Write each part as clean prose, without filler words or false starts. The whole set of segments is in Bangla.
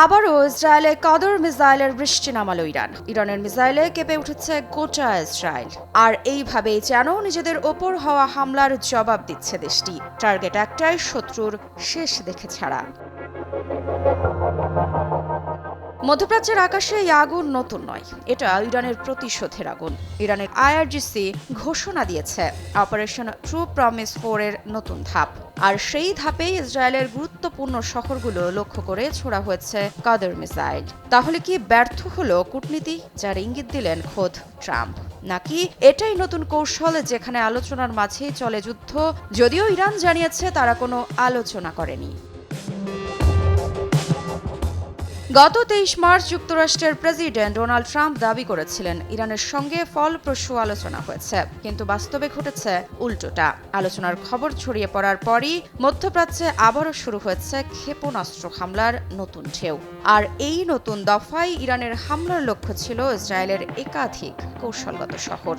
আবারও ইসরায়েলে কদর মিসাইলের বৃষ্টি নামালো ইরানের মিসাইলে কেঁপে উঠেছে গোটা ইসরায়েল। আর এইভাবেই যেন নিজেদের ওপর হওয়া হামলার জবাব দিচ্ছে দেশটি। টার্গেট একটাই, শত্রুর শেষ দেখে ছাড়া। মধ্যপ্রাচ্যের আকাশে এই আগুন নতুন নয়, এটা ইরানের প্রতিশোধের আগুন। ইরানের আইআরজিসি ঘোষণা দিয়েছে অপারেশন ট্রু প্রমিস 4 এর নতুন ধাপ। আর সেই ধাপেই ইসরায়েলের গুরুত্বপূর্ণ শহরগুলো লক্ষ্য করে ছোড়া হয়েছে কদর মিসাইল। তাহলে কি ব্যর্থ হলো কূটনীতি, যার ইঙ্গিত দিলেন খোদ ট্রাম্প? নাকি এটাই নতুন কৌশল, যেখানে আলোচনার মাঝেই চলে যুদ্ধ, যদিও ইরান জানিয়েছে তারা কোনো আলোচনা করেনি। গত 23 মার্চ যুক্তরাষ্ট্রের প্রেসিডেন্ট ডোনাল্ড ট্রাম্প দাবি করেছিলেন ইরানের সঙ্গে ফলপ্রসূ আলোচনা হয়েছে, কিন্তু বাস্তবে ঘটেছে উল্টোটা। আলোচনার খবর ছড়িয়ে পড়ার পরই মধ্যপ্রাচ্যে আবারও শুরু হয়েছে ক্ষেপণাস্ত্র হামলার নতুন ঢেউ। আর এই নতুন দফায় ইরানের হামলার লক্ষ্য ছিল ইসরায়েলের একাধিক কৌশলগত শহর।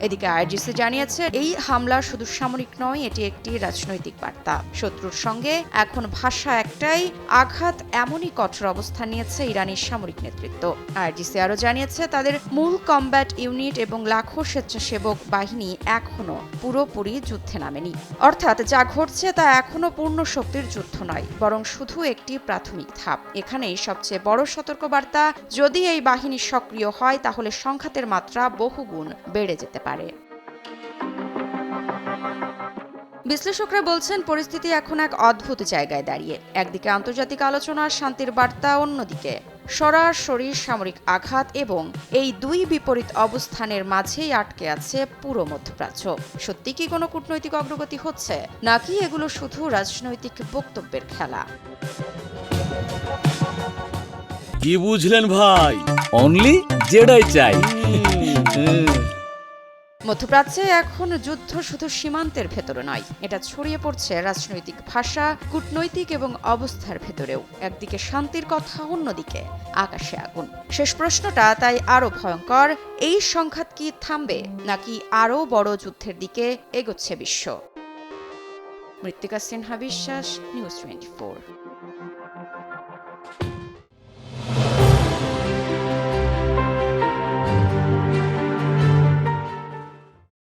এদিকে আইআরজিসি জানিয়েছে এই হামলা শুধু সামরিক নয়, এটি একটি রাজনৈতিক বার্তা। শত্রুর সঙ্গে এখন ভাষা একটাই, আঘাত এমনই কঠোর অবস্থান নিয়েছে ইরানি সামরিক নেতৃত্ব। আইআরজিসি আরও জানিয়েছে তাদের মূল কমব্যাট ইউনিট এবং লাখো স্বেচ্ছাসেবক বাহিনী এখনও পুরোপুরি যুদ্ধে নামেনি। অর্থাৎ যা ঘটছে তা এখনও পূর্ণ শক্তির যুদ্ধ নয়, বরং শুধু একটি প্রাথমিক ধাপ। এখানেই সবচেয়ে বড় সতর্কবার্তা, যদি এই বাহিনী সক্রিয় হয় তাহলে সংঘাতের মাত্রা বহুগুণ বেড়ে যেতে পারে। বিশ্লেষকরা বলছেন পরিস্থিতি এখন এক অদ্ভুত জায়গায় দাঁড়িয়ে। একদিকে আন্তর্জাতিক আলোচনা, শান্তির বার্তা, অন্যদিকে সরাসরি সামরিক আঘাত, এবং এই দুই বিপরীত অবস্থানের মাঝেই আটকে আছে পুরো মধ্যপ্রাচ্য। সত্যি কি কোনো কূটনৈতিক অগ্রগতি হচ্ছে, নাকি এগুলো শুধু রাজনৈতিক বক্তব্যের খেলা? কি বুঝলেন ভাই? অনলি জেডাই চাই। মধ্যপ্রাচ্যে এখন যুদ্ধ শুধু সীমান্তের ভেতরে নয়, এটা ছড়িয়ে পড়ছে রাজনৈতিক ভাষা, কূটনৈতিক এবং অবস্থার ভেতরেও। একদিকে শান্তির কথা, অন্যদিকে আকাশে আগুন। শেষ প্রশ্নটা তাই আরো ভয়ঙ্কর, এই সংঘাত কি থামবে, নাকি আরো বড় যুদ্ধের দিকে এগোচ্ছে বিশ্ব? মৃত্তিকা সিনহা বিশ্বাস, নিউজ 24।